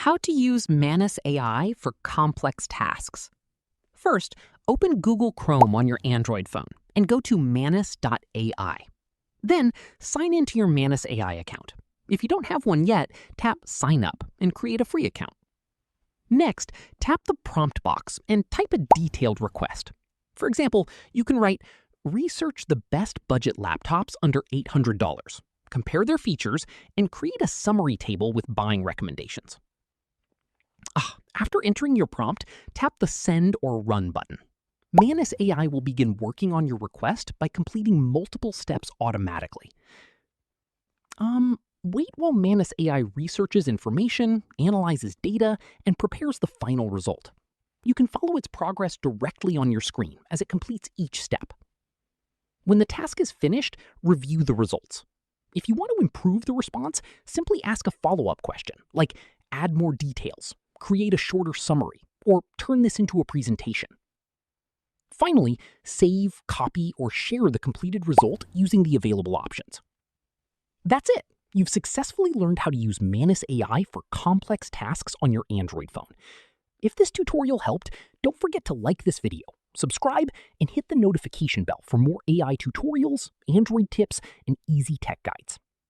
How to use Manus AI for complex tasks. First, open Google Chrome on your Android phone and go to manus.ai. Then, sign into your Manus AI account. If you don't have one yet, tap Sign Up and create a free account. Next, tap the prompt box and type a detailed request. For example, you can write, "Research the best budget laptops under $800, compare their features, and create a summary table with buying recommendations." After entering your prompt, tap the Send or Run button. Manus AI will begin working on your request by completing multiple steps automatically. Wait while Manus AI researches information, analyzes data, and prepares the final result. You can follow its progress directly on your screen as it completes each step. When the task is finished, review the results. If you want to improve the response, simply ask a follow-up question, like add more details, create a shorter summary, or turn this into a presentation. Finally, save, copy, or share the completed result using the available options. That's it. You've successfully learned how to use Manus AI for complex tasks on your Android phone. If this tutorial helped, don't forget to like this video, subscribe, and hit the notification bell for more AI tutorials, Android tips, and easy tech guides.